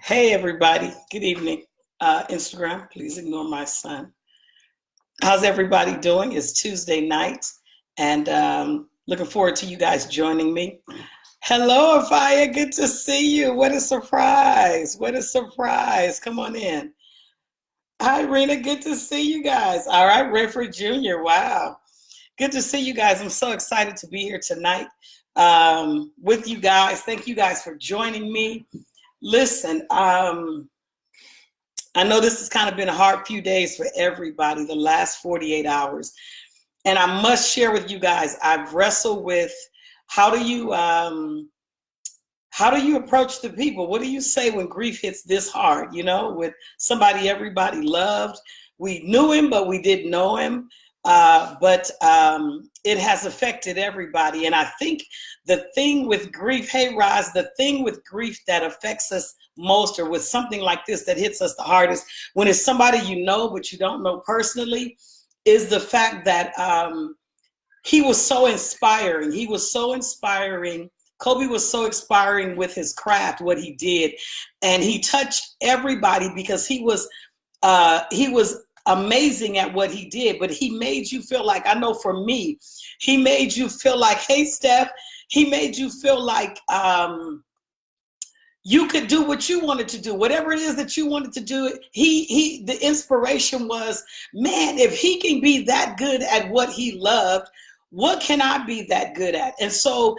Hey, everybody. Good evening. Instagram, please ignore my son. How's everybody doing? It's Tuesday night, and looking forward to you guys joining me. Hello, Afia. Good to see you. What a surprise. What a surprise. Come on in. Hi, Rena. Good to see you guys. All right, Redford Jr. Wow. Good to see you guys. I'm so excited to be here tonight with you guys. Thank you guys for joining me. Listen, I know this has kind of been a hard few days for everybody, the last 48 hours. And I must share with you guys, I've wrestled with how do you approach the people? What do you say when grief hits this hard, with somebody everybody loved? We knew him, but we didn't know him. But it has affected everybody. And I think the thing with grief, hey, Roz, the thing with grief that affects us most, or with something like this that hits us the hardest, when it's somebody you know but you don't know personally, is the fact that he was so inspiring. He was so inspiring. Kobe was so inspiring with his craft, what he did. And he touched everybody because he was amazing at what he did, but he made you feel like, I know for me, he made you feel like, hey, Steph, he made you feel like you could do what you wanted to do, whatever it is that you wanted to do. The inspiration was, man, if he can be that good at what he loved, what can I be that good at? And so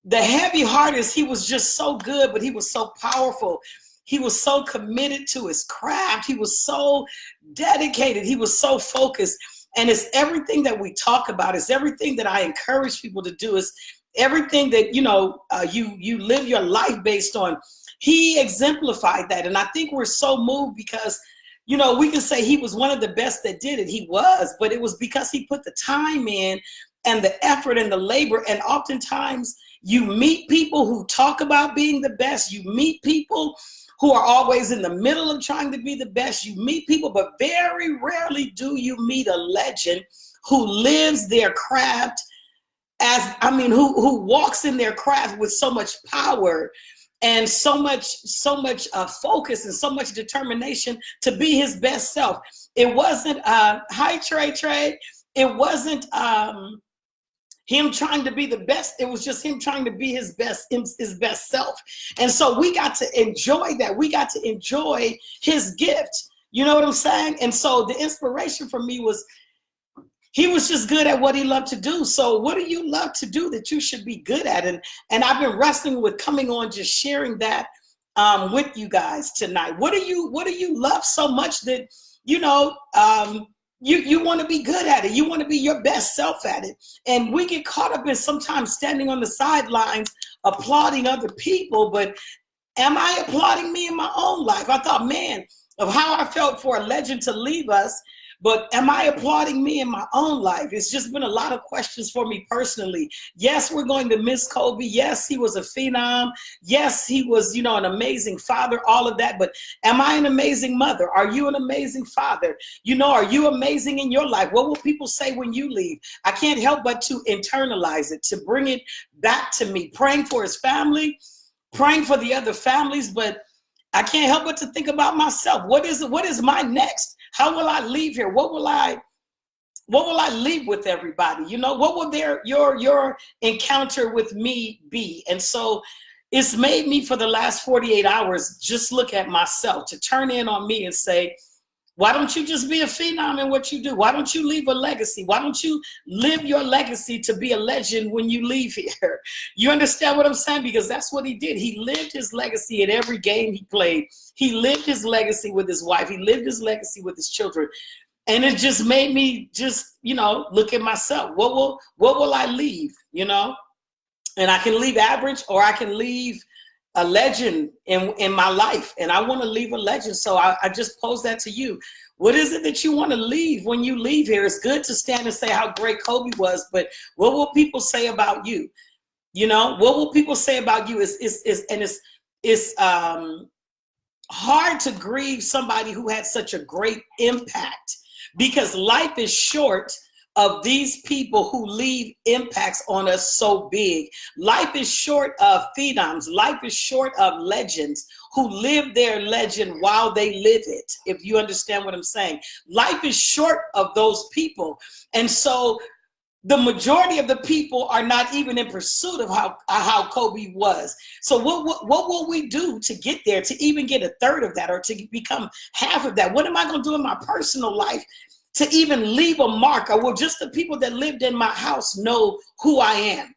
the heavy heart is, he was just so good, but he was so powerful. He was so committed to his craft. He was so dedicated. He was so focused. And it's everything that we talk about. It's everything that I encourage people to do. It's everything that, you live your life based on. He exemplified that. And I think we're so moved because, we can say he was one of the best that did it. He was, but it was because he put the time in and the effort and the labor. And oftentimes you meet people who talk about being the best. You meet people who are always in the middle of trying to be the best. You meet people, but very rarely do you meet a legend who lives their craft who walks in their craft with so much power and so much focus and so much determination to be his best self. It wasn't, hi Trey. It wasn't him trying to be the best. It was just him trying to be his best self. And so we got to enjoy that. We got to enjoy his gift. You know what I'm saying? And so the inspiration for me was, he was just good at what he loved to do. So what do you love to do that you should be good at? And I've been wrestling with coming on, just sharing that with you guys tonight. What do you love so much that, you want to be good at it? You want to be your best self at it. And we get caught up in sometimes standing on the sidelines, applauding other people, but am I applauding me in my own life? I thought, man, of how I felt for a legend to leave us. But am I applauding me in my own life? It's just been a lot of questions for me personally. Yes, we're going to miss Kobe. Yes, he was a phenom. Yes, he was, an amazing father, all of that. But am I an amazing mother? Are you an amazing father? Are you amazing in your life? What will people say when you leave? I can't help but to internalize it, to bring it back to me, praying for his family, praying for the other families. But I can't help but to think about myself. What is my next? How will I leave here? What will I leave with everybody? What will your encounter with me be? And so it's made me, for the last 48 hours, just look at myself, to turn in on me and say, why don't you just be a phenom in what you do? Why don't you leave a legacy? Why don't you live your legacy to be a legend when you leave here? You understand what I'm saying? Because that's what he did. He lived his legacy at every game he played. He lived his legacy with his wife. He lived his legacy with his children. And it just made me just, look at myself. What will I leave? And I can leave average, or I can leave a legend in my life, and I want to leave a legend. So I just pose that to you. What is it that you want to leave when you leave here? It's good to stand and say how great Kobe was, but what will people say about you? What will people say about you? It's hard to grieve somebody who had such a great impact, because life is short, of these people who leave impacts on us so big. Life is short of phenoms. Life is short of legends who live their legend while they live it, if you understand what I'm saying. Life is short of those people. And so the majority of the people are not even in pursuit of how Kobe was. So what will we do to get there, to even get a third of that, or to become half of that? What am I going to do in my personal life to even leave a mark? Or will just the people that lived in my house know who I am?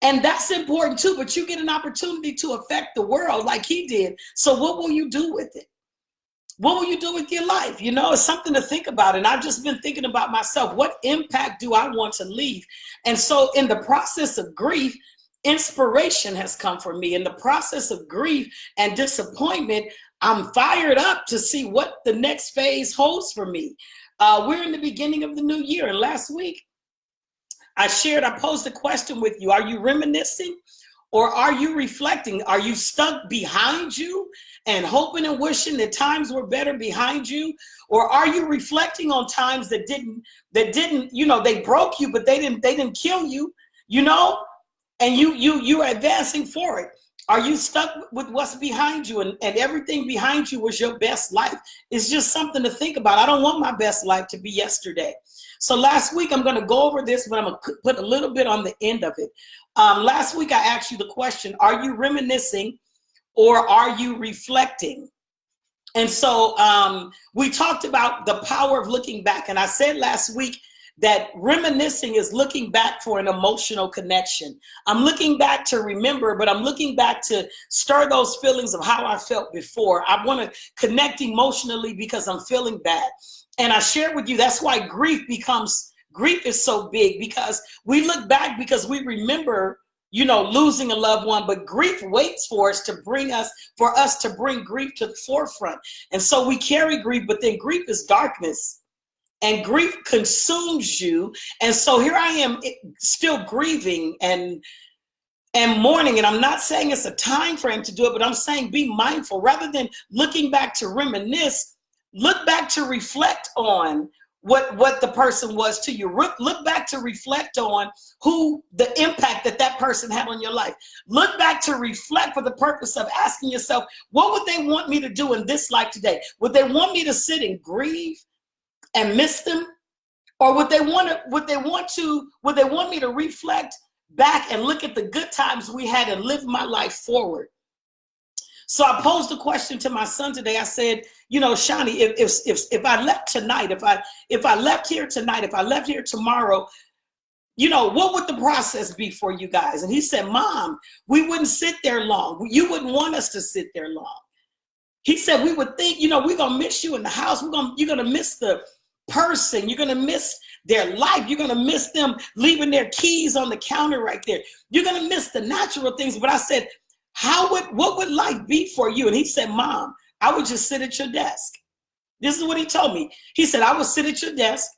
And that's important too, but you get an opportunity to affect the world like he did. So what will you do with it? What will you do with your life? You know, it's something to think about. And I've just been thinking about myself. What impact do I want to leave? And so in the process of grief, inspiration has come for me. In the process of grief and disappointment, I'm fired up to see what the next phase holds for me. We're in the beginning of the new year. And last week, I posed a question with you. Are you reminiscing? Or are you reflecting? Are you stuck behind you and hoping and wishing that times were better behind you? Or are you reflecting on times that didn't, you know, they broke you, but they didn't kill you, you know, and you're advancing forward? Are you stuck with what's behind you, and everything behind you was your best life? It's just something to think about. I don't want my best life to be yesterday. So last week, I'm going to go over this, but I'm going to put a little bit on the end of it. Last week, I asked you the question, are you reminiscing or are you reflecting? And so we talked about the power of looking back. And I said last week that reminiscing is looking back for an emotional connection. I'm looking back to remember, but I'm looking back to stir those feelings of how I felt before. I want to connect emotionally because I'm feeling bad. And I shared with you, that's why grief is so big, because we look back because we remember, you know, losing a loved one, but grief waits for us to bring grief to the forefront. And so we carry grief, but then grief is darkness and grief consumes you. And so here I am still grieving and mourning. And I'm not saying it's a time frame to do it, but I'm saying be mindful. Rather than looking back to reminisce, look back to reflect on what the person was to you. Look back to reflect on who the impact that person had on your life. Look back to reflect for the purpose of asking yourself, what would they want me to do in this life today? Would they want me to sit and grieve and miss them? Or would they want me to reflect back and look at the good times we had and live my life forward? So I posed a question to my son today. I said, you know, Shani, if I left tonight, if I left here tonight, if I left here tomorrow, you know, what would the process be for you guys? And he said, Mom, we wouldn't sit there long. You wouldn't want us to sit there long. He said, we would think, you know, we're going to miss you in the house. You're going to miss the person. You're going to miss their life. You're going to miss them leaving their keys on the counter right there. You're going to miss the natural things. But I said, what would life be for you? And he said, Mom, I would just sit at your desk. This is what he told me. He said, I would sit at your desk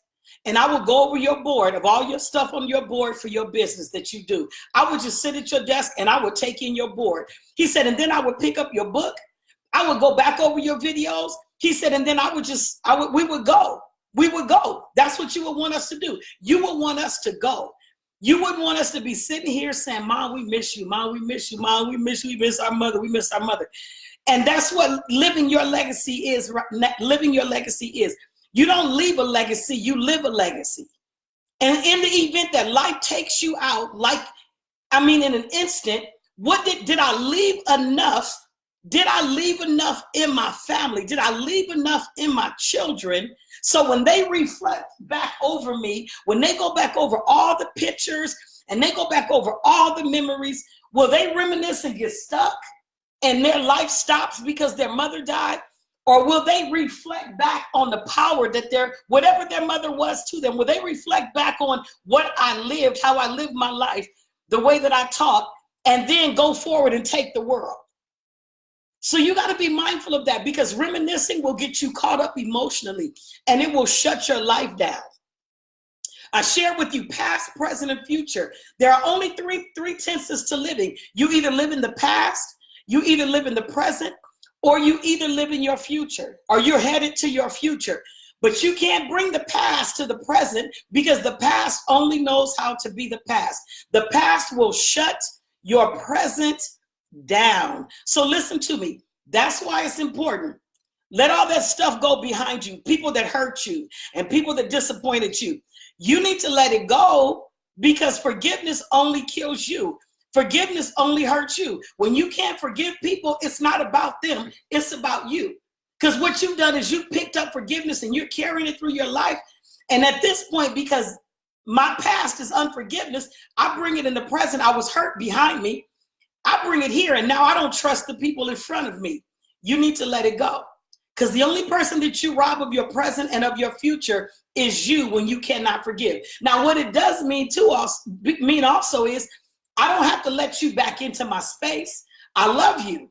and I would go over your board of all your stuff on your board for your business that you do. I would just sit at your desk and I would take in your board. He said, and then I would pick up your book. I would go back over your videos. He said, and then we would go. We would go. That's what you would want us to do. You would want us to go. You wouldn't want us to be sitting here saying, Mom, we miss you. Mom, we miss you. Mom, we miss you. We miss our mother. We miss our mother. And that's what living your legacy is. Living your legacy is. You don't leave a legacy. You live a legacy. And in the event that life takes you out, in an instant, did I leave enough? Did I leave enough in my family? Did I leave enough in my children? So when they reflect back over me, when they go back over all the pictures and they go back over all the memories, will they reminisce and get stuck and their life stops because their mother died? Or will they reflect back on the power that whatever their mother was to them, will they reflect back on what I lived, how I lived my life, the way that I taught, and then go forward and take the world? So you got to be mindful of that, because reminiscing will get you caught up emotionally and it will shut your life down. I shared with you past, present, and future. There are only three tenses to living. You either live in the past, you either live in the present, or you either live in your future, or you're headed to your future. But you can't bring the past to the present because the past only knows how to be the past. The past will shut your present down. So listen to me. That's why it's important. Let all that stuff go behind you. People that hurt you and people that disappointed you. You need to let it go because forgiveness only kills you. Forgiveness only hurts you. When you can't forgive people, it's not about them. It's about you. Because what you've done is you picked up forgiveness and you're carrying it through your life. And at this point, because my past is unforgiveness, I bring it in the present. I was hurt behind me. I bring it here. And now I don't trust the people in front of me. You need to let it go. Because the only person that you rob of your present and of your future is you when you cannot forgive. Now, what it does mean also is I don't have to let you back into my space. I love you.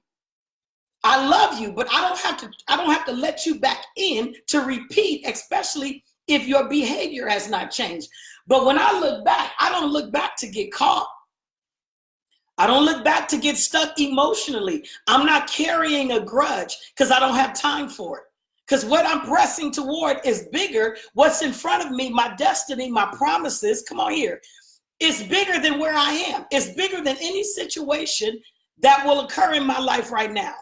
I love you, but I don't have to let you back in to repeat, especially if your behavior has not changed. But when I look back, I don't look back to get caught. I don't look back to get stuck emotionally. I'm not carrying a grudge because I don't have time for it. Because what I'm pressing toward is bigger. What's in front of me, my destiny, my promises, come on here, it's bigger than where I am. It's bigger than any situation that will occur in my life right now.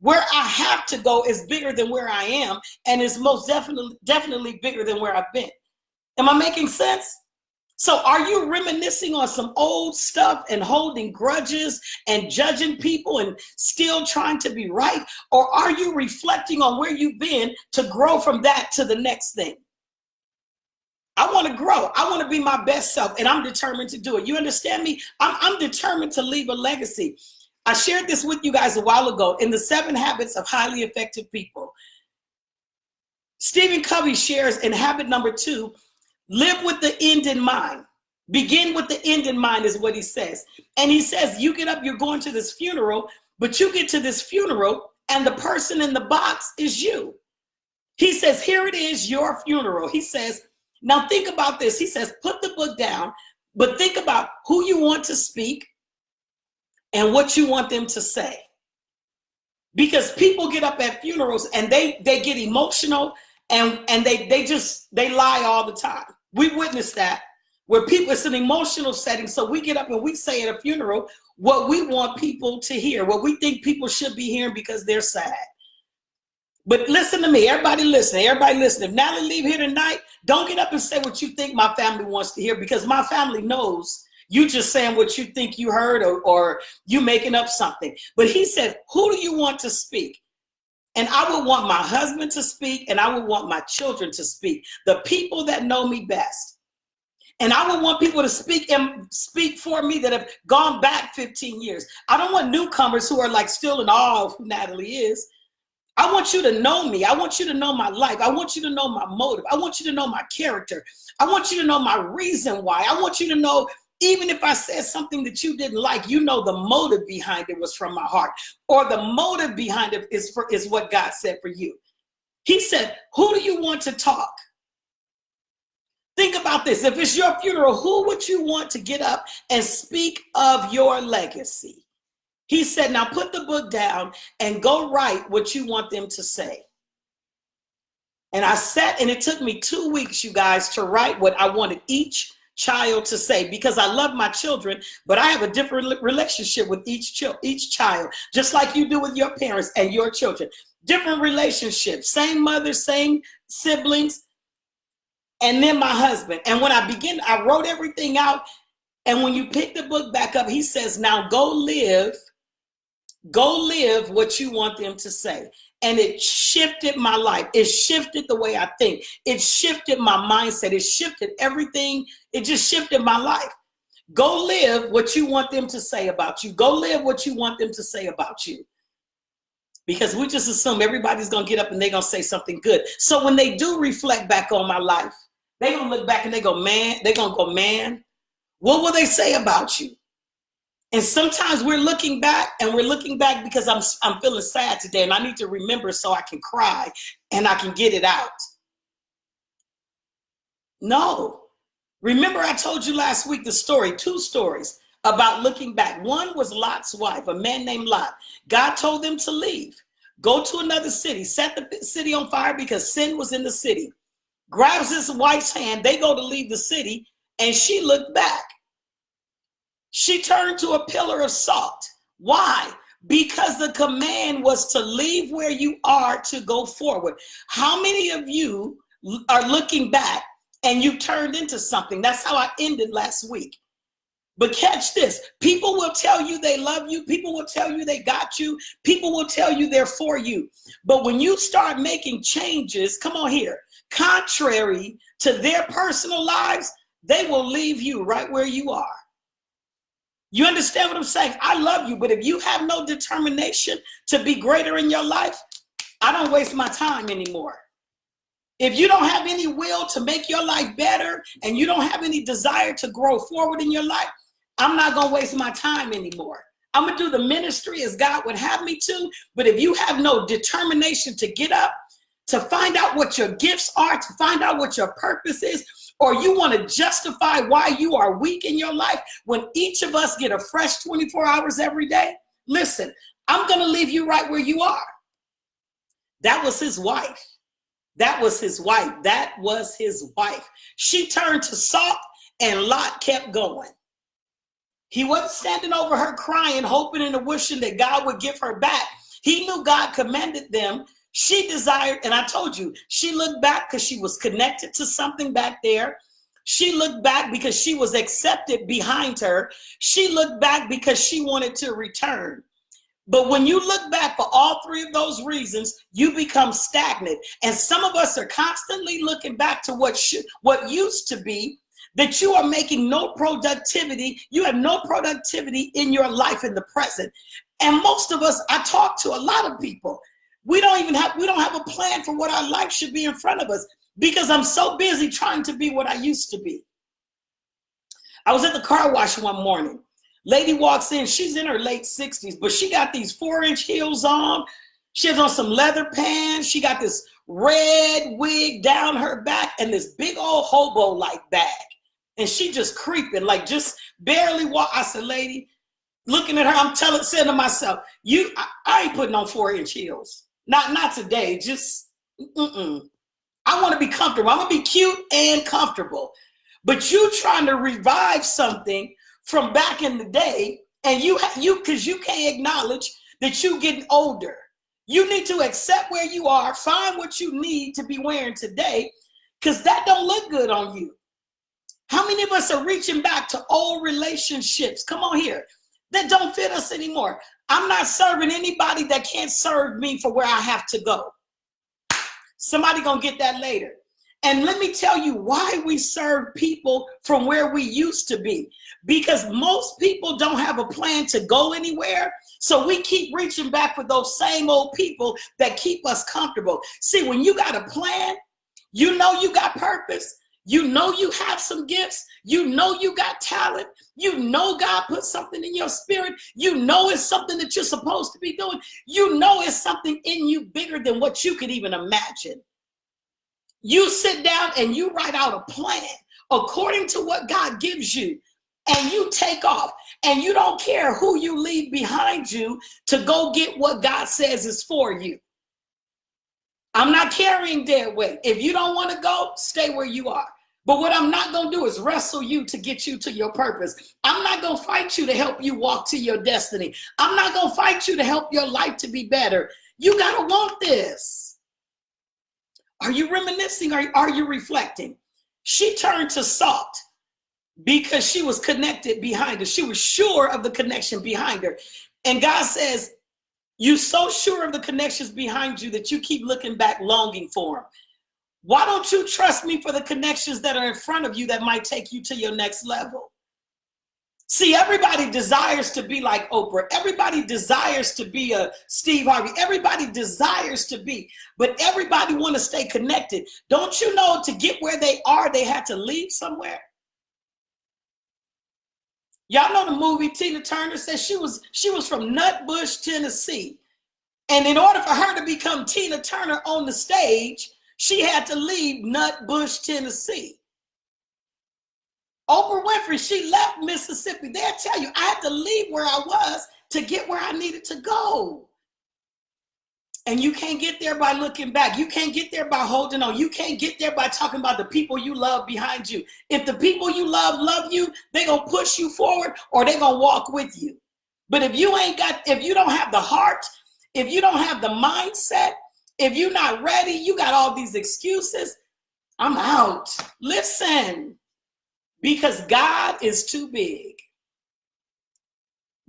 Where I have to go is bigger than where I am, and is most definitely bigger than where I've been. Am I making sense? So are you reminiscing on some old stuff and holding grudges and judging people and still trying to be right? Or are you reflecting on where you've been to grow from that to the next thing? I want to grow. I want to be my best self, and I'm determined to do it. You understand me? I'm determined to leave a legacy. I shared this with you guys a while ago in the 7 Habits of Highly Effective People. Stephen Covey shares in habit number 2, live with the end in mind. Begin with the end in mind is what he says. And he says, you get up, you're going to this funeral, but you get to this funeral and the person in the box is you. He says, here it is, your funeral. He says, now think about this. He says, put the book down, but think about who you want to speak and what you want them to say. Because people get up at funerals and they get emotional and they lie all the time. We witnessed that where people, it's an emotional setting. So we get up and we say at a funeral what we want people to hear, what we think people should be hearing because they're sad. But listen to me, everybody listen. If Natalie leave here tonight, don't get up and say what you think my family wants to hear, because my family knows you just saying what you think you heard or you making up something. But he said, who do you want to speak? And I would want my husband to speak, and I would want my children to speak, the people that know me best. And I would want people to speak and speak for me that have gone back 15 years. I don't want newcomers who are like still in awe of who Natalie is. I want you to know me. I want you to know my life. I want you to know my motive. I want you to know my character. I want you to know my reason why. I want you to know, even if I said something that you didn't like, you know the motive behind it was from my heart, or the motive behind it is what God said for you. He said, who do you want to talk? Think about this. If it's your funeral, who would you want to get up and speak of your legacy? He said, now put the book down and go write what you want them to say. And I sat, and it took me 2 weeks, you guys, to write what I wanted each child to say, because I love my children, but I have a different relationship with each child, just like you do with your parents and your children. Different relationships, same mother, same siblings, and then my husband. And when I wrote everything out, and when you pick the book back up, he says, now go live what you want them to say. And it shifted my life. It shifted the way I think. It shifted my mindset. It shifted everything. It just shifted my life. Go live what you want them to say about you. Go live what you want them to say about you. Because we just assume everybody's going to get up and they're going to say something good. So when they do reflect back on my life, they're going to look back and they're going to go, man, what will they say about you? And sometimes we're looking back because I'm feeling sad today, and I need to remember so I can cry and I can get it out. No. Remember, I told you last week the 2 stories about looking back. One was Lot's wife, a man named Lot. God told them to leave, go to another city, set the city on fire because sin was in the city. grabs his wife's hand. They go to leave the city, and she looked back. She turned to a pillar of salt. Why? Because the command was to leave where you are to go forward. How many of you are looking back and you've turned into something? That's how I ended last week. But catch this. People will tell you they love you. People will tell you they got you. People will tell you they're for you. But when you start making changes, come on here, contrary to their personal lives, they will leave you right where you are. You understand what I'm saying? I love you, but if you have no determination to be greater in your life, I don't waste my time anymore. If you don't have any will to make your life better and you don't have any desire to grow forward in your life, I'm not going to waste my time anymore. I'm going to do the ministry as God would have me to, but if you have no determination to get up, to find out what your gifts are, to find out what your purpose is, or you want to justify why you are weak in your life when each of us get a fresh 24 hours every day, listen, I'm going to leave you right where you are. That was his wife. That was his wife. That was his wife. She turned to salt and Lot kept going. He wasn't standing over her crying, hoping and wishing that God would give her back. He knew God commanded them. She desired, and I told you, she looked back because she was connected to something back there. She looked back because she was accepted behind her. She looked back because she wanted to return. But when you look back for all three of those reasons, you become stagnant. And some of us are constantly looking back to what used to be, that you are making no productivity. You have no productivity in your life in the present. And most of us, I talk to a lot of people. We don't have a plan for what our life should be in front of us because I'm so busy trying to be what I used to be. I was at the car wash one morning. Lady walks in, she's in her late 60s, but she got these 4-inch heels on. She has on some leather pants. She got this red wig down her back and this big old hobo-like bag. And she just creeping, like just barely walk. I said, lady, looking at her, I'm saying to myself, I ain't putting on 4-inch heels. Not today, just, I want to be comfortable. I'm going to be cute and comfortable. But you trying to revive something from back in the day, and because you can't acknowledge that you getting older. You need to accept where you are, find what you need to be wearing today, because that don't look good on you. How many of us are reaching back to old relationships? Come on here. That don't fit us anymore. I'm not serving anybody that can't serve me for where I have to go. Somebody gonna get that later. And let me tell you why we serve people from where we used to be. Because most people don't have a plan to go anywhere. So we keep reaching back for those same old people that keep us comfortable. See, when you got a plan, you know you got purpose. You know you have some gifts. You know you got talent. You know God put something in your spirit. You know it's something that you're supposed to be doing. You know it's something in you bigger than what you could even imagine. You sit down and you write out a plan according to what God gives you, and you take off, and you don't care who you leave behind you to go get what God says is for you. I'm not carrying dead weight. If you don't want to go, stay where you are. But what I'm not going to do is wrestle you to get you to your purpose. I'm not going to fight you to help you walk to your destiny. I'm not going to fight you to help your life to be better. You got to want this. Are you reminiscing or are you reflecting? She turned to salt because she was connected behind her. She was sure of the connection behind her. And God says, you're so sure of the connections behind you that you keep looking back, longing for them. Why don't you trust me for the connections that are in front of you that might take you to your next level? See, everybody desires to be like Oprah. Everybody desires to be a Steve Harvey. Everybody desires to be, but everybody want to stay connected. Don't you know to get where they are, they had to leave somewhere? Y'all know the movie Tina Turner says she was from Nutbush, Tennessee. And in order for her to become Tina Turner on the stage, she had to leave Nutbush, Tennessee. Oprah Winfrey, she left Mississippi. They'll tell you, I had to leave where I was to get where I needed to go. And you can't get there by looking back. You can't get there by holding on. You can't get there by talking about the people you love behind you. If the people you love you, they're going to push you forward or they're going to walk with you. But if you don't have the heart, if you don't have the mindset, if you're not ready, you got all these excuses. I'm out. Listen, because God is too big.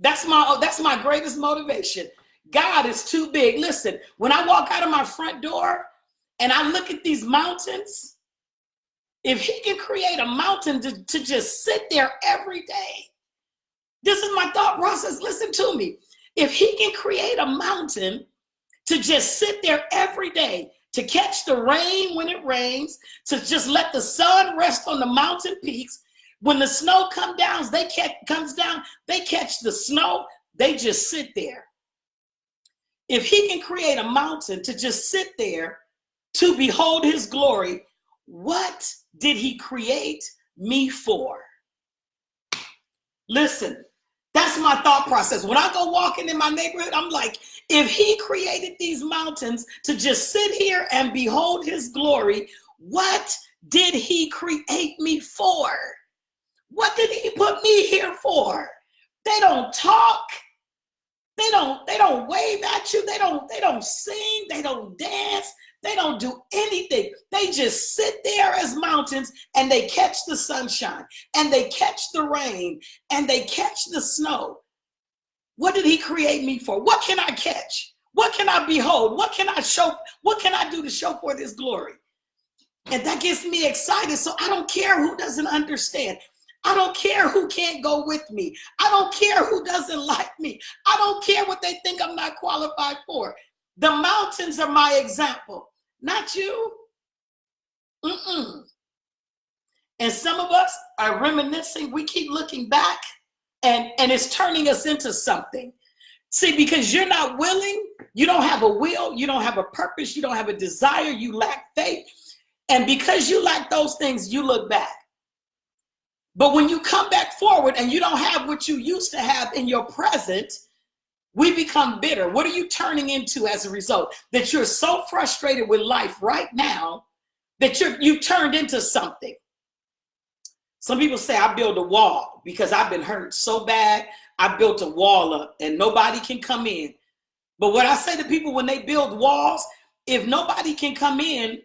That's my greatest motivation. God is too big. Listen, when I walk out of my front door and I look at these mountains, if he can create a mountain to just sit there every day, this is my thought process. Listen to me. If he can create a mountain to just sit there every day, to catch the rain when it rains, to just let the sun rest on the mountain peaks, when the snow comes down, they catch the snow, they just sit there. If he can create a mountain to just sit there to behold his glory, what did he create me for? Listen, that's my thought process. When I go walking in my neighborhood, I'm like, if he created these mountains to just sit here and behold his glory, what did he create me for? What did he put me here for? They don't talk. They don't wave at you. They don't sing. They don't dance. They don't do anything. They just sit there as mountains and they catch the sunshine and they catch the rain and they catch the snow. What did he create me for? What can I catch? What can I behold? What can I show? What can I do to show forth his glory? And that gets me excited. So I don't care who doesn't understand. I don't care who can't go with me. I don't care who doesn't like me. I don't care what they think I'm not qualified for. The mountains are my example, not you. And some of us are reminiscing. We keep looking back and it's turning us into something. See, because you're not willing, you don't have a will, you don't have a purpose, you don't have a desire, you lack faith. And because you lack those things, you look back. But when you come back forward and you don't have what you used to have in your present, we become bitter. What are you turning into as a result? That you're so frustrated with life right now that you've turned into something. Some people say, I build a wall because I've been hurt so bad. I built a wall up and nobody can come in. But what I say to people when they build walls, if nobody can come in,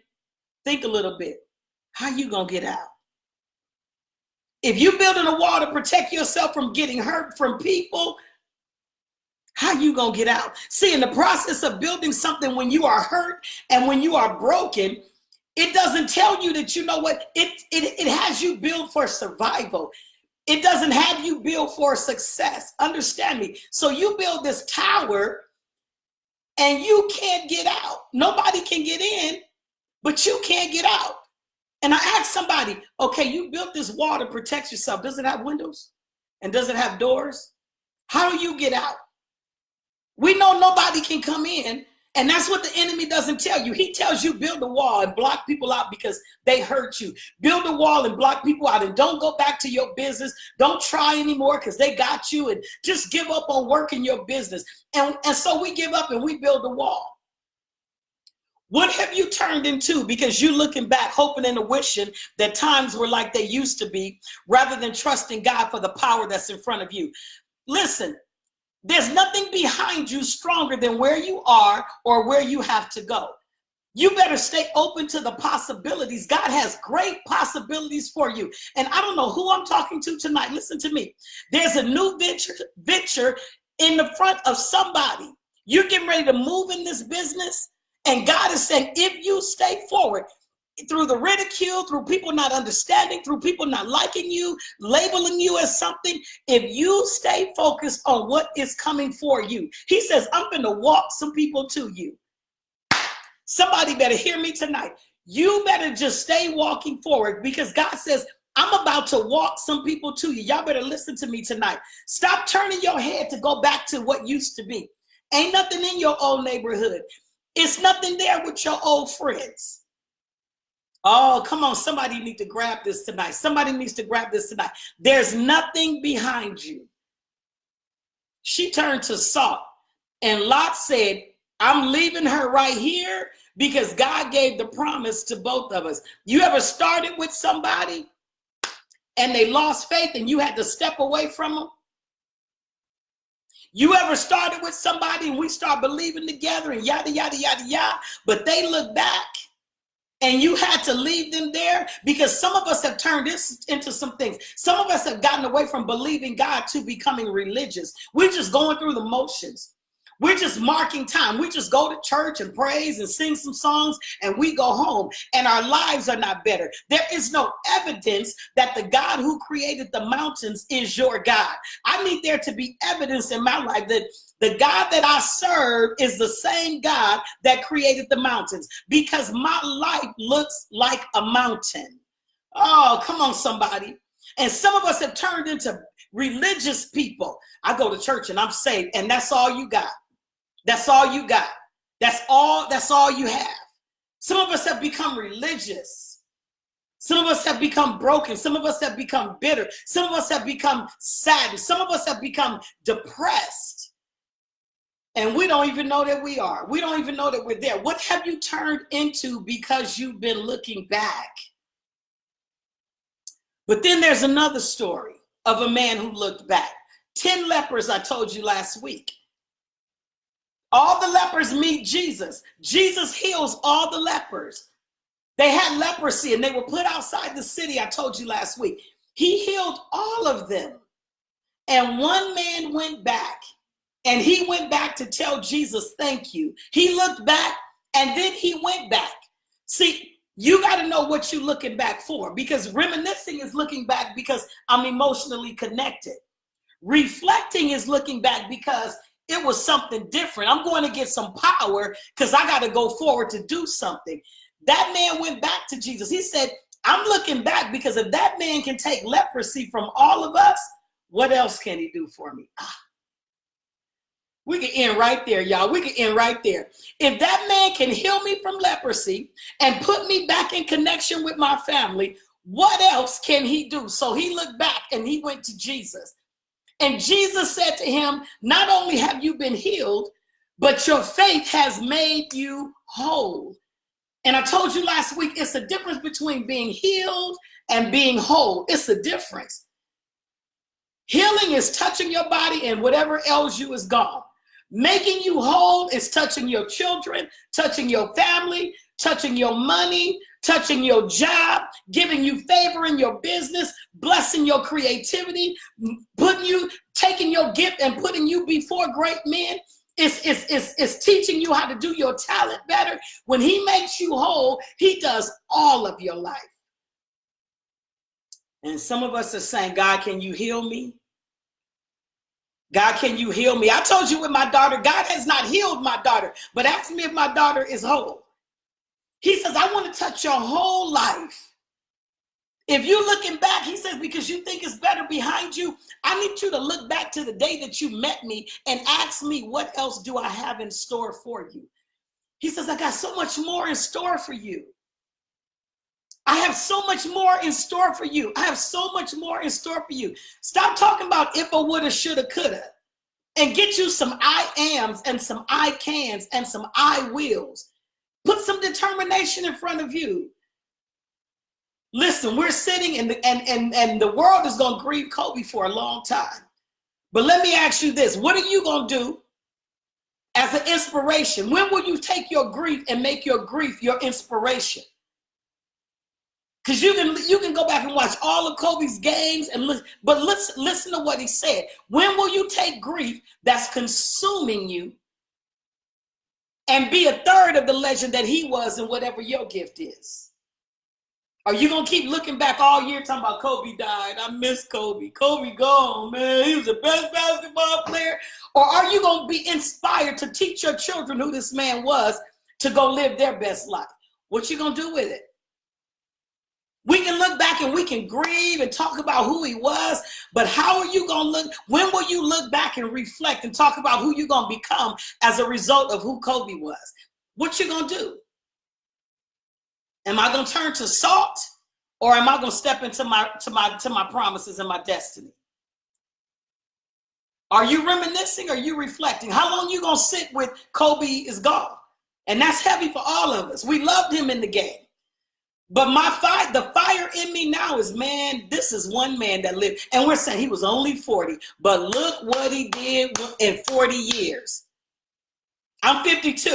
think a little bit. How you gonna get out? If you're building a wall to protect yourself from getting hurt from people, how you gonna get out? See, in the process of building something, when you are hurt and when you are broken, it doesn't tell you that, you know what, it has you build for survival. It doesn't have you build for success. Understand me. So you build this tower and you can't get out. Nobody can get in, but you can't get out. And I asked somebody, okay, you built this wall to protect yourself. Does it have windows? And does it have doors? How do you get out? We know nobody can come in. And that's what the enemy doesn't tell you. He tells you build a wall and block people out because they hurt you. Build a wall and block people out and don't go back to your business. Don't try anymore because they got you, and just give up on working your business. And so we give up and we build a wall. What have you turned into because you're looking back, hoping and wishing that times were like they used to be, rather than trusting God for the power that's in front of you? Listen, there's nothing behind you stronger than where you are or where you have to go. You better stay open to the possibilities. God has great possibilities for you. And I don't know who I'm talking to tonight. Listen to me. There's a new venture in the front of somebody. You're getting ready to move in this business. And God is saying, if you stay forward through the ridicule, through people not understanding, through people not liking you, labeling you as something, if you stay focused on what is coming for you, he says, I'm going to walk some people to you. Somebody better hear me tonight. You better just stay walking forward, because God says, I'm about to walk some people to you. Y'all better listen to me tonight. Stop turning your head to go back to what used to be. Ain't nothing in your old neighborhood. It's nothing there with your old friends. Oh, come on. Somebody needs to grab this tonight. Somebody needs to grab this tonight. There's nothing behind you. She turned to salt, and Lot said, I'm leaving her right here because God gave the promise to both of us. You ever started with somebody and they lost faith and you had to step away from them? You ever started with somebody and we start believing together and yada, yada, yada, yada, but they look back and you had to leave them there? Because some of us have turned this into some things. Some of us have gotten away from believing God to becoming religious. We're just going through the motions. We're just marking time. We just go to church and praise and sing some songs and we go home and our lives are not better. There is no evidence that the God who created the mountains is your God. I need there to be evidence in my life that the God that I serve is the same God that created the mountains, because my life looks like a mountain. Oh, come on, somebody. And some of us have turned into religious people. I go to church and I'm saved, and that's all you got. That's all you got. That's all you have. Some of us have become religious. Some of us have become broken. Some of us have become bitter. Some of us have become sad. Some of us have become depressed. And we don't even know that we are. We don't even know that we're there. What have you turned into because you've been looking back? But then there's another story of a man who looked back. 10 lepers, I told you last week. All the lepers meet Jesus. Jesus heals all the lepers. They had leprosy and they were put outside the city, I told you last week. He healed all of them. And one man went back, and he went back to tell Jesus, thank you. He looked back and then he went back. See, you got to know what you're looking back for, because reminiscing is looking back because I'm emotionally connected. Reflecting is looking back because it was something different. I'm going to get some power because I got to go forward to do something. That man went back to Jesus. He said, I'm looking back because if that man can take leprosy from all of us, what else can he do for me? We can end right there, y'all. We can end right there. If that man can heal me from leprosy and put me back in connection with my family, what else can he do? So he looked back and he went to Jesus. And Jesus said to him, not only have you been healed, but your faith has made you whole. And I told you last week, it's a difference between being healed and being whole. It's a difference. Healing is touching your body and whatever ails you is gone. Making you whole is touching your children, touching your family, touching your money, touching your job, giving you favor in your business, blessing your creativity, taking your gift and putting you before great men. It's teaching you how to do your talent better. When he makes you whole, he does all of your life. And some of us are saying, God, can you heal me? God, can you heal me? I told you with my daughter, God has not healed my daughter, but ask me if my daughter is whole. He says, I want to touch your whole life. If you're looking back, he says, because you think it's better behind you, I need you to look back to the day that you met me and ask me, what else do I have in store for you? He says, I got so much more in store for you. I have so much more in store for you. I have so much more in store for you. Stop talking about if I woulda, shoulda, coulda, and get you some I ams and some I cans and some I wills. Put some determination in front of you. Listen, we're sitting and the world is going to grieve Kobe for a long time. But let me ask you this. What are you going to do as an inspiration? When will you take your grief and make your grief your inspiration? Because you can go back and watch all of Kobe's games and listen to what he said. When will you take grief that's consuming you and be a third of the legend that he was in whatever your gift is? Are you going to keep looking back all year talking about Kobe died? I miss Kobe. Kobe gone, man. He was the best basketball player. Or are you going to be inspired to teach your children who this man was to go live their best life? What you going to do with it? We can look back and we can grieve and talk about who he was, but how are you going to look? When will you look back and reflect and talk about who you're going to become as a result of who Kobe was? What you going to do? Am I going to turn to salt, or am I going to step into my promises and my destiny? Are you reminiscing or are you reflecting? How long you going to sit with Kobe is gone? And that's heavy for all of us. We loved him in the game. But the fire in me now is, man, this is one man that lived. And we're saying he was only 40. But look what he did in 40 years. I'm 52.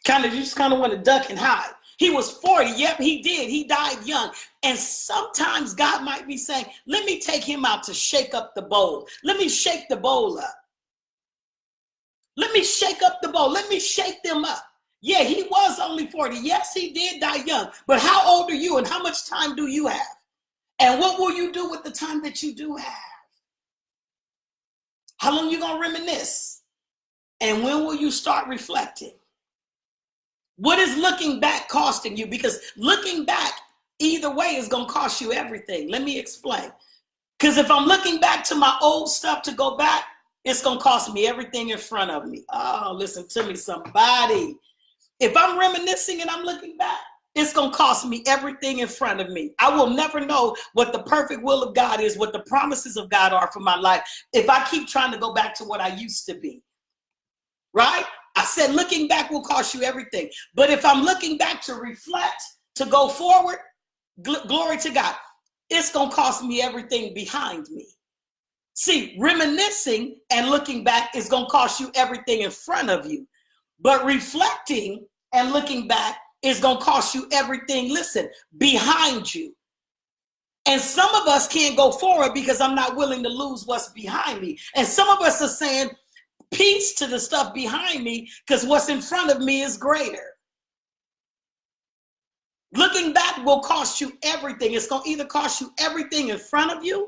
You just kind of want to duck and hide. He was 40. Yep, he did. He died young. And sometimes God might be saying, let me take him out to shake up the bowl. Let me shake the bowl up. Let me shake up the bowl. Let me shake them up. Yeah, he was only 40. Yes, he did die young. But how old are you and how much time do you have? And what will you do with the time that you do have? How long you going to reminisce? And when will you start reflecting? What is looking back costing you? Because looking back either way is going to cost you everything. Let me explain. Because if I'm looking back to my old stuff to go back, it's going to cost me everything in front of me. Oh, listen to me, somebody. If I'm reminiscing and I'm looking back, it's going to cost me everything in front of me. I will never know what the perfect will of God is, what the promises of God are for my life, if I keep trying to go back to what I used to be. Right? I said looking back will cost you everything. But if I'm looking back to reflect, to go forward, glory to God, it's going to cost me everything behind me. See, reminiscing and looking back is going to cost you everything in front of you. But reflecting and looking back is going to cost you everything, listen, behind you. And some of us can't go forward because I'm not willing to lose what's behind me. And some of us are saying, peace to the stuff behind me because what's in front of me is greater. Looking back will cost you everything. It's going to either cost you everything in front of you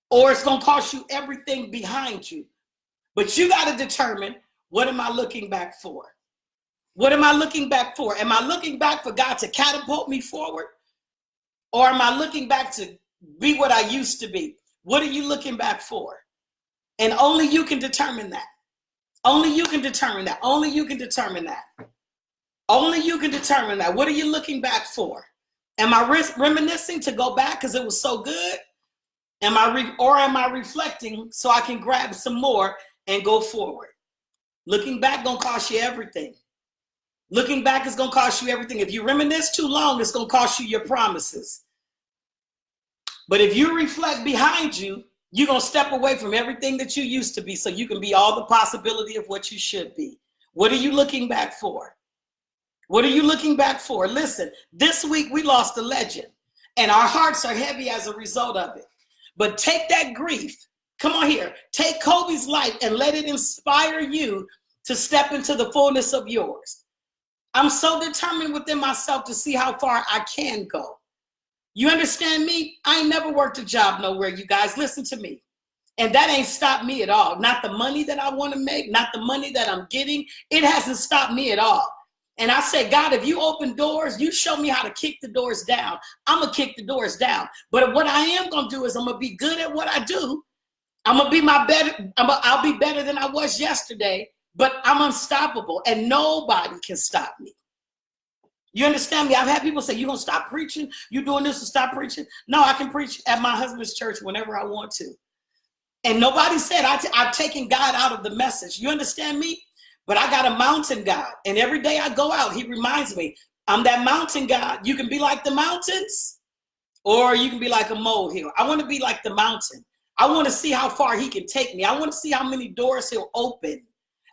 or it's going to cost you everything behind you. But you got to determine, what am I looking back for? What am I looking back for? Am I looking back for God to catapult me forward? Or am I looking back to be what I used to be? What are you looking back for? And only you can determine that. Only you can determine that. Only you can determine that. Only you can determine that. What are you looking back for? Am I reminiscing to go back because it was so good? Am I reflecting so I can grab some more and go forward? Looking back gonna cost you everything. Looking back is gonna cost you everything. If you reminisce too long, it's gonna cost you your promises. But if you reflect behind you, you're going to step away from everything that you used to be so you can be all the possibility of what you should be. What are you looking back for? What are you looking back for? Listen, this week we lost a legend and our hearts are heavy as a result of it. But take that grief. Come on here. Take Kobe's life and let it inspire you to step into the fullness of yours. I'm so determined within myself to see how far I can go. You understand me? I ain't never worked a job nowhere, you guys. Listen to me. And that ain't stopped me at all. Not the money that I want to make, not the money that I'm getting. It hasn't stopped me at all. And I say, God, if you open doors, you show me how to kick the doors down. I'm going to kick the doors down. But what I am going to do is I'm going to be good at what I do. I'm going to be I'll be better than I was yesterday, but I'm unstoppable and nobody can stop me. You understand me? I've had people say, you going to stop preaching? You doing this to stop preaching? No, I can preach at my husband's church whenever I want to. And nobody said I've taken God out of the message. You understand me? But I got a mountain God. And every day I go out, he reminds me, I'm that mountain God. You can be like the mountains or you can be like a molehill. I want to be like the mountain. I want to see how far he can take me. I want to see how many doors he'll open.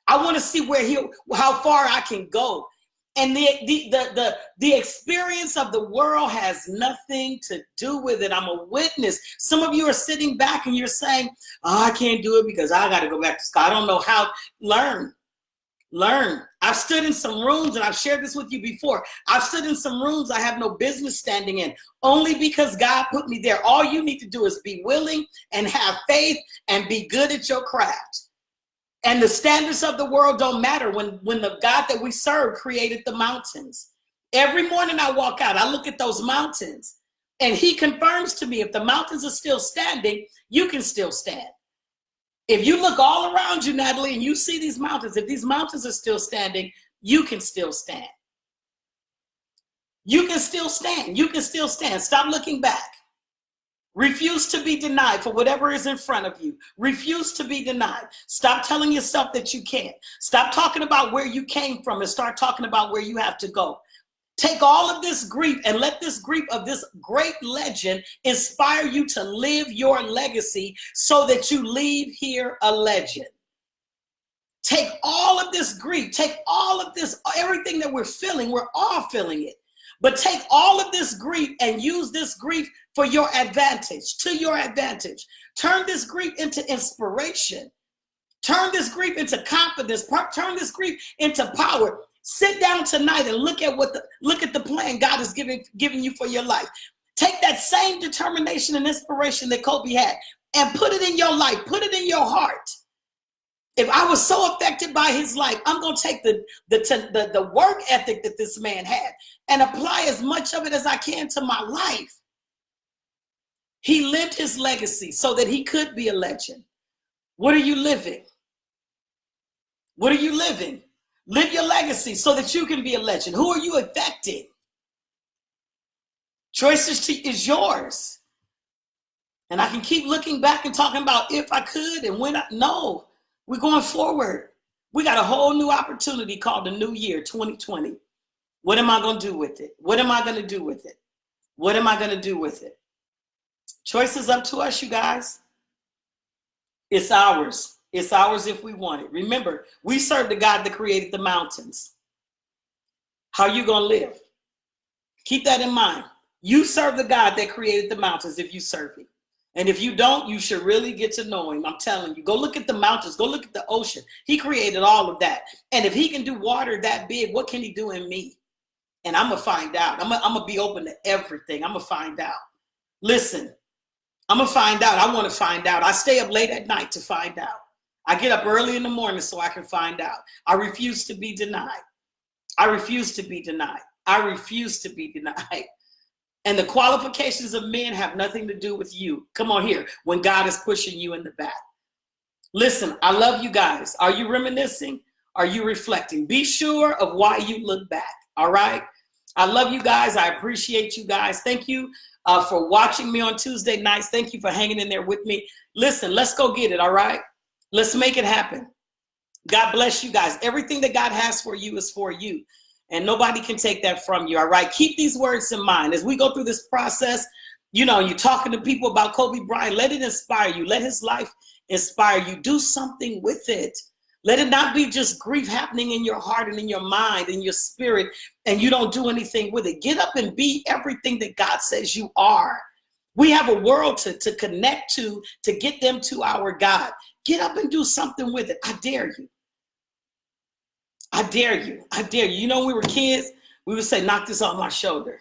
I want to see how far I can go. And the experience of the world has nothing to do with it. I'm a witness. Some of you are sitting back and you're saying, oh, I can't do it because I got to go back to school. I don't know how. Learn. I've stood in some rooms, and I've shared this with you before. I've stood in some rooms I have no business standing in, only because God put me there. All you need to do is be willing and have faith and be good at your craft. And the standards of the world don't matter when the God that we serve created the mountains. Every morning I walk out, I look at those mountains, and he confirms to me, if the mountains are still standing, you can still stand. If you look all around you, Natalie, and you see these mountains, if these mountains are still standing, you can still stand. You can still stand. You can still stand. Stop looking back. Refuse to be denied for whatever is in front of you. Refuse to be denied. Stop telling yourself that you can't. Stop talking about where you came from and start talking about where you have to go. Take all of this grief and let this grief of this great legend inspire you to live your legacy so that you leave here a legend. Take all of this grief, take all of this, everything that we're feeling, we're all feeling it. But take all of this grief and use this grief for your advantage, to your advantage. Turn this grief into inspiration. Turn this grief into confidence. Turn this grief into power. Sit down tonight and look at the plan God is giving you for your life. Take that same determination and inspiration that Kobe had and put it in your life. Put it in your heart. If I was so affected by his life, I'm going to take the work ethic that this man had and apply as much of it as I can to my life. He lived his legacy so that he could be a legend. What are you living? What are you living? Live your legacy so that you can be a legend. Who are you affecting? Choices is yours. And I can keep looking back and talking about if I could and when no, we're going forward. We got a whole new opportunity called the new year, 2020. What am I going to do with it? What am I going to do with it? What am I going to do with it? Choice is up to us, you guys. It's ours. It's ours if we want it. Remember, we serve the God that created the mountains. How are you going to live? Keep that in mind. You serve the God that created the mountains if you serve him. And if you don't, you should really get to know him. I'm telling you, go look at the mountains. Go look at the ocean. He created all of that. And if he can do water that big, what can he do in me? And I'm going to find out. I'm going to be open to everything. I'm going to find out. Listen, I'm going to find out. I want to find out. I stay up late at night to find out. I get up early in the morning so I can find out. I refuse to be denied. I refuse to be denied. I refuse to be denied. And the qualifications of men have nothing to do with you. Come on here, when God is pushing you in the back. Listen, I love you guys. Are you reminiscing? Are you reflecting? Be sure of why you look back, all right? I love you guys. I appreciate you guys. Thank you for watching me on Tuesday nights. Thank you for hanging in there with me. Listen, let's go get it, all right? Let's make it happen. God bless you guys. Everything that God has for you is for you. And nobody can take that from you, all right? Keep these words in mind. As we go through this process, you know, you're talking to people about Kobe Bryant. Let it inspire you. Let his life inspire you. Do something with it. Let it not be just grief happening in your heart and in your mind and your spirit, and you don't do anything with it. Get up and be everything that God says you are. We have a world to connect to get them to our God. Get up and do something with it. I dare you. I dare you. I dare you. You know, when we were kids, we would say, knock this off my shoulder.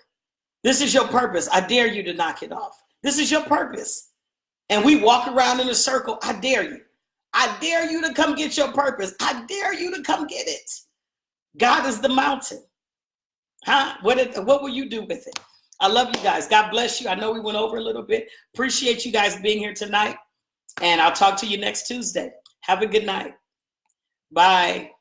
This is your purpose. I dare you to knock it off. This is your purpose. And we walk around in a circle. I dare you. I dare you to come get your purpose. I dare you to come get it. God is the mountain. Huh? What will you do with it? I love you guys. God bless you. I know we went over a little bit. Appreciate you guys being here tonight. And I'll talk to you next Tuesday. Have a good night. Bye.